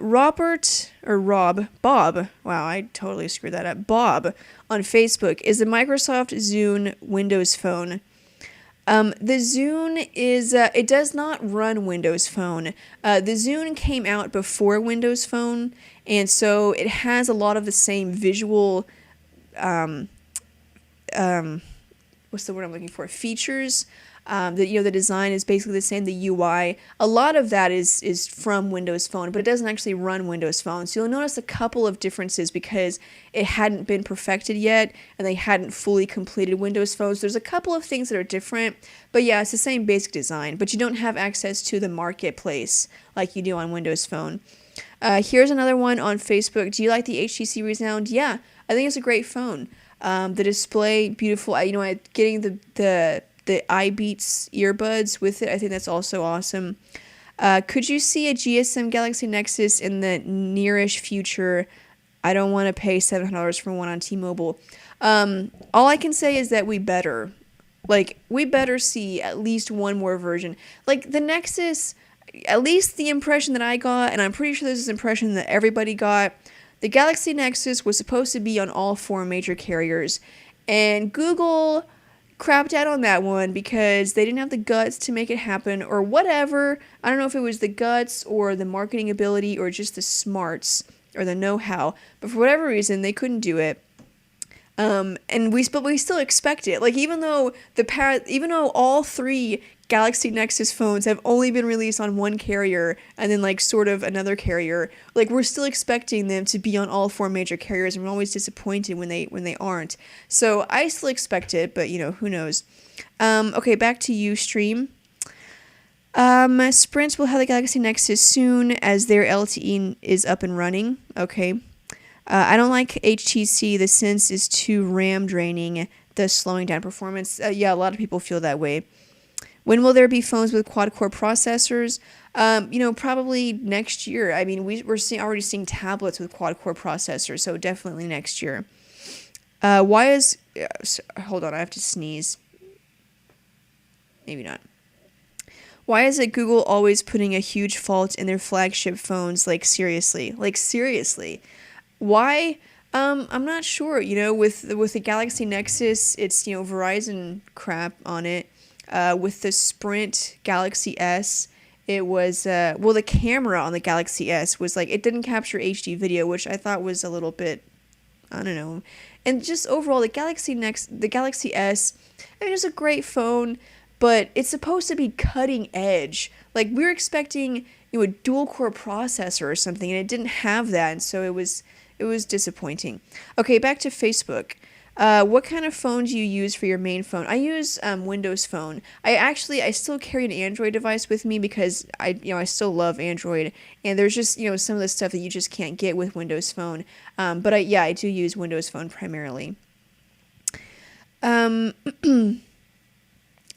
Speaker 1: wow, I totally screwed that up. Bob on Facebook, is the Microsoft Zune Windows Phone. The Zune is, it does not run Windows Phone. The Zune came out before Windows Phone, and so it has a lot of the same visual, what's the word I'm looking for? Features. The design is basically the same, the UI. A lot of that is from Windows Phone, but it doesn't actually run Windows Phone. So you'll notice a couple of differences because it hadn't been perfected yet and they hadn't fully completed Windows Phone. So there's a couple of things that are different, but yeah, it's the same basic design, but you don't have access to the marketplace like you do on Windows Phone. Here's another one on Facebook. Do you like the HTC Resound? Yeah, I think it's a great phone. The display, beautiful. Getting the iBeats earbuds with it, I think that's also awesome. Could you see a GSM Galaxy Nexus in the nearish future? I don't want to pay $700 for one on T-Mobile. All I can say is that we better see at least one more version. Like the Nexus, at least the impression that I got, and I'm pretty sure this is the impression that everybody got, the Galaxy Nexus was supposed to be on all 4 major carriers, and Google crapped out on that one because they didn't have the guts to make it happen or whatever. I don't know if it was the guts or the marketing ability or just the smarts or the know-how, but for whatever reason they couldn't do it. But we still expect it. Like even though all 3 Galaxy Nexus phones have only been released on one carrier and then like sort of another carrier, like we're still expecting them to be on all 4 major carriers, and we're always disappointed when they aren't. So I still expect it, but who knows. Okay, back to you, Stream. Sprint will have the Galaxy Nexus soon as their LTE is up and running. Okay. I don't like HTC. The Sense is too RAM draining, thus slowing down performance. Yeah, a lot of people feel that way. When will there be phones with quad-core processors? Probably next year. I mean, we're already seeing tablets with quad-core processors, so definitely next year. Hold on, I have to sneeze. Maybe not. Why is it Google always putting a huge fault in their flagship phones? Like, seriously. Why? I'm not sure. With the Galaxy Nexus, it's, Verizon crap on it. With the Sprint Galaxy S, it was, the camera on the Galaxy S was like, it didn't capture HD video, which I thought was a little bit, I don't know. And just overall, the Galaxy S, I mean, it's a great phone, but it's supposed to be cutting edge. Like, we were expecting, a dual-core processor or something, and it didn't have that, and so it was disappointing. Okay, back to Facebook. What kind of phone do you use for your main phone? I use Windows Phone. I still carry an Android device with me because I still love Android, and there's just some of the stuff that you just can't get with Windows Phone. But I do use Windows Phone primarily. I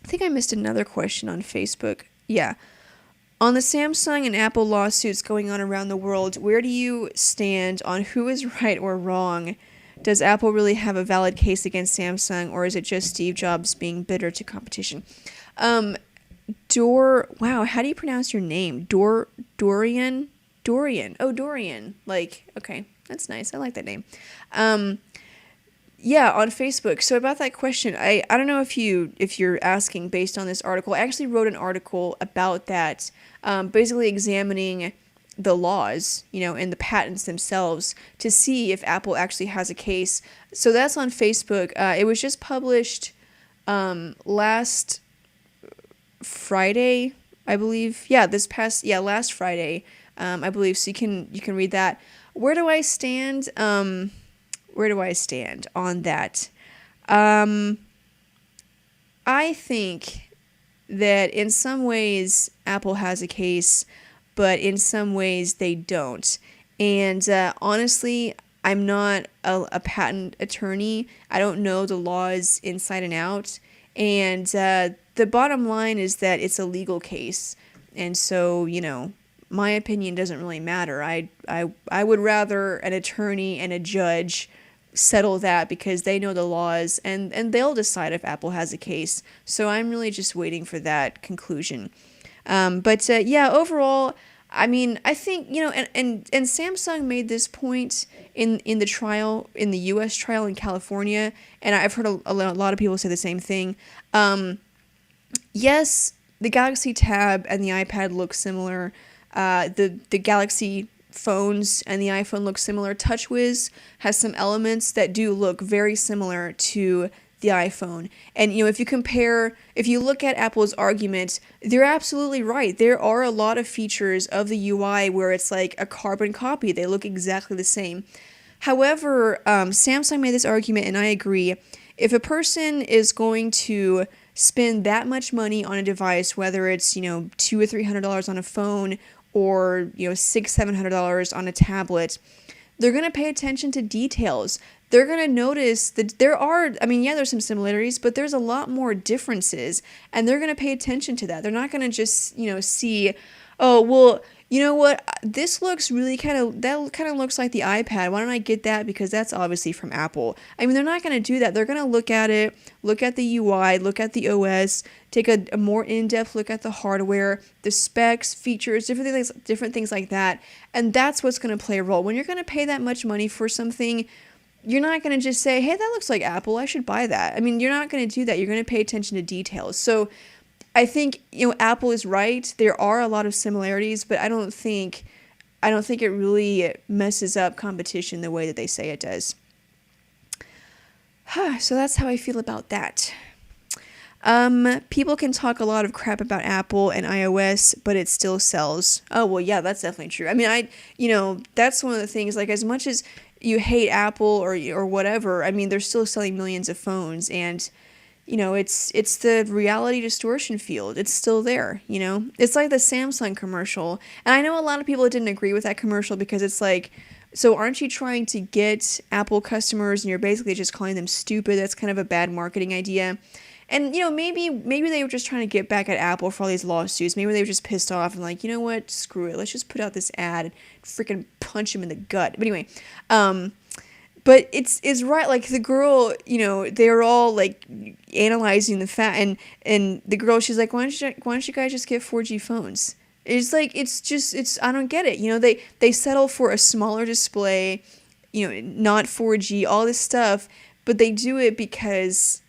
Speaker 1: think I missed another question on Facebook. Yeah. On the Samsung and Apple lawsuits going on around the world, where do you stand on who is right or wrong? Does Apple really have a valid case against Samsung, or is it just Steve Jobs being bitter to competition? Wow, how do you pronounce your name? Dorian? Oh, Dorian. Okay, that's nice. I like that name. Yeah, on Facebook. So about that question, I don't know if you're asking based on this article. I actually wrote an article about that, basically examining the laws, and the patents themselves to see if Apple actually has a case. So that's on Facebook. It was just published last Friday, I believe. Yeah, last Friday, I believe. So you can read that. Where do I stand? On that? I think that in some ways Apple has a case, but in some ways they don't. And honestly, I'm not a patent attorney. I don't know the laws inside and out. And the bottom line is that it's a legal case. And so, my opinion doesn't really matter. I would rather an attorney and a judge settle that because they know the laws and they'll decide if Apple has a case. So I'm really just waiting for that conclusion. But yeah, overall, I mean, I think, and Samsung made this point in the trial, in the U.S. trial in California, and I've heard a lot of people say the same thing. Yes, the Galaxy Tab and the iPad look similar. The Galaxy phones and the iPhone look similar. TouchWiz has some elements that do look very similar to the iPhone. And, if you look at Apple's argument, they're absolutely right. There are a lot of features of the UI where it's like a carbon copy. They look exactly the same. However, Samsung made this argument, and I agree. If a person is going to spend that much money on a device, whether it's, $200 or $300 on a phone or, $600-700 on a tablet, they're going to pay attention to details. They're going to notice that there's some similarities, but there's a lot more differences, and they're going to pay attention to that. They're not going to just, see, oh, well, you know what, this looks really that kind of looks like the iPad. Why don't I get that? Because that's obviously from Apple. I mean, they're not going to do that. They're going to look at it, look at the UI, look at the OS, take a more in-depth look at the hardware, the specs, features, different things like that. And that's what's going to play a role. When you're going to pay that much money for something, you're not going to just say, hey, that looks like Apple, I should buy that. I mean, you're not going to do that. You're going to pay attention to details. So I think, Apple is right. There are a lot of similarities, but I don't think it really messes up competition the way that they say it does. So that's how I feel about that. People can talk a lot of crap about Apple and iOS, but it still sells. Oh, well, yeah, that's definitely true. I mean, that's one of the things, like, as much as you hate Apple or whatever, I mean, they're still selling millions of phones, and it's the reality distortion field. It's still there, It's like the Samsung commercial. And I know a lot of people didn't agree with that commercial because it's like, so aren't you trying to get Apple customers and you're basically just calling them stupid? That's kind of a bad marketing idea. And, maybe they were just trying to get back at Apple for all these lawsuits. Maybe they were just pissed off and like, you know what, screw it. Let's just put out this ad and freaking punch him in the gut. But anyway, but it's right, like the girl, they're all like analyzing the fact, and the girl, she's like, why don't you guys just get 4G phones? It's like, I don't get it. They settle for a smaller display, not 4G, all this stuff, but they do it because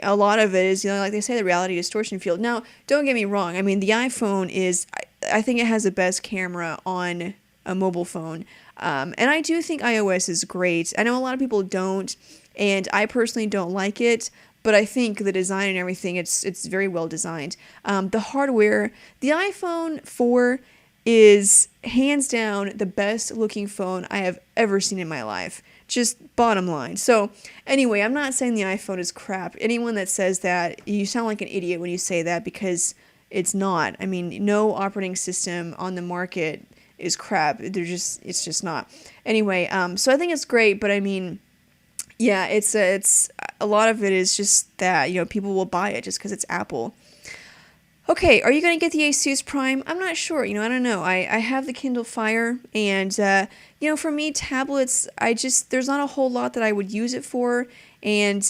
Speaker 1: a lot of it is, like they say, the reality distortion field. Now, don't get me wrong. I mean, the iPhone is, I think it has the best camera on a mobile phone. And I do think iOS is great. I know a lot of people don't, and I personally don't like it, but I think the design and everything, it's very well designed. The hardware, the iPhone 4 is hands down the best looking phone I have ever seen in my life. Just bottom line. So anyway, I'm not saying the iPhone is crap. Anyone that says that, you sound like an idiot when you say that, because it's not. I mean, no operating system on the market is crap. It's just not. Anyway, so I think it's great, but I mean, yeah, it's a lot of it is just that, people will buy it just because it's Apple. Okay, are you going to get the Asus Prime? I'm not sure, I don't know. I have the Kindle Fire, and, for me, tablets, there's not a whole lot that I would use it for, and,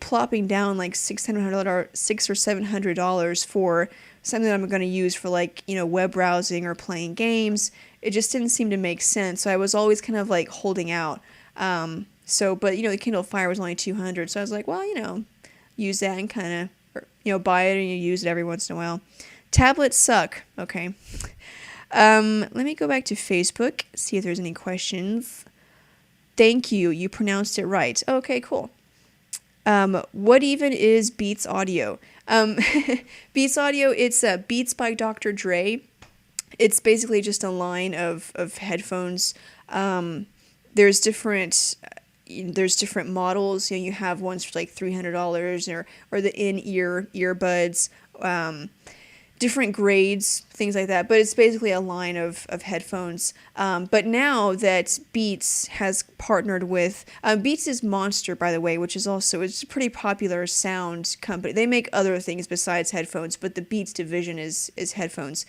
Speaker 1: plopping down like $600 or $700 for something that I'm going to use for like, web browsing or playing games, it just didn't seem to make sense, so I was always kind of like holding out. But, the Kindle Fire was only $200, so I was like, well, use that and kind of, buy it and you use it every once in a while. Tablets suck. Okay. Let me go back to Facebook, see if there's any questions. Thank you. You pronounced it right. Okay, cool. What even is Beats Audio? Beats Audio, it's Beats by Dr. Dre. It's basically just a line of headphones. There's different models. You have ones for like $300 or the in-ear earbuds. different grades, things like that. But it's basically a line of headphones. But now that Beats has partnered with Beats is Monster, by the way, which is also it's a pretty popular sound company. They make other things besides headphones, but the Beats division is headphones.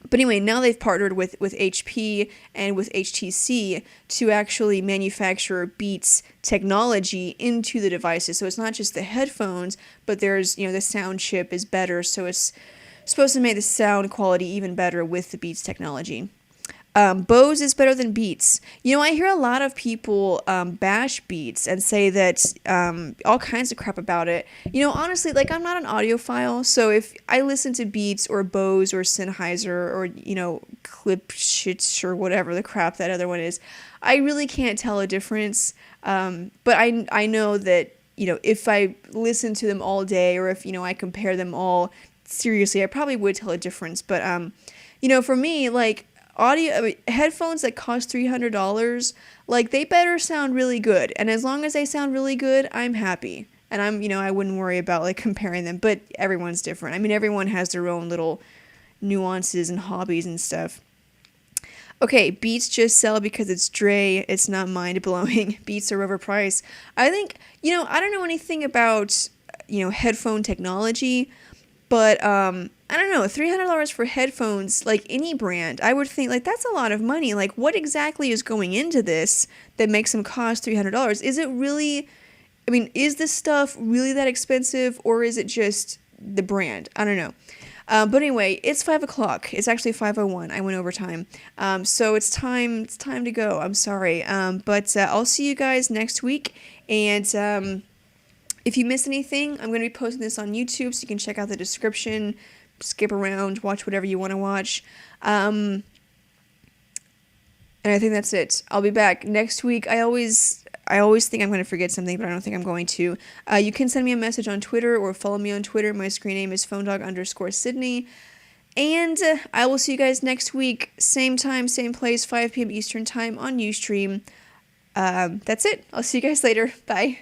Speaker 1: But anyway, now they've partnered with HP and with HTC to actually manufacture Beats technology into the devices. So it's not just the headphones, but there's, the sound chip is better. So it's supposed to make the sound quality even better with the Beats technology. Bose is better than Beats. I hear a lot of people bash Beats and say that all kinds of crap about it. Honestly, I'm not an audiophile, so if I listen to Beats or Bose or Sennheiser or, Klipschitz or whatever the crap that other one is, I really can't tell a difference. But I know that, if I listen to them all day or if, I compare them all seriously, I probably would tell a difference. But, for me, headphones that cost $300, they better sound really good. And as long as they sound really good, I'm happy. And I wouldn't worry about comparing them, but everyone's different. I mean, everyone has their own little nuances and hobbies and stuff. Okay, Beats just sell because it's Dre. It's not mind-blowing. Beats are overpriced. I think, I don't know anything about, headphone technology, but, I don't know, $300 for headphones, any brand, I would think, that's a lot of money. What exactly is going into this that makes them cost $300? Is it really, is this stuff really that expensive, or is it just the brand? I don't know. But anyway, it's 5 o'clock. It's actually 5:01. I went over time. So it's time to go. I'm sorry. But I'll see you guys next week. And if you miss anything, I'm going to be posting this on YouTube, so you can check out the description, skip around, watch whatever you want to watch. And I think that's it. I'll be back next week. I always think I'm going to forget something, but I don't think I'm going to. You can send me a message on Twitter or follow me on Twitter. My screen name is phonedog_Sydney. And I will see you guys next week. Same time, same place, 5 p.m. Eastern time on Ustream. That's it. I'll see you guys later. Bye.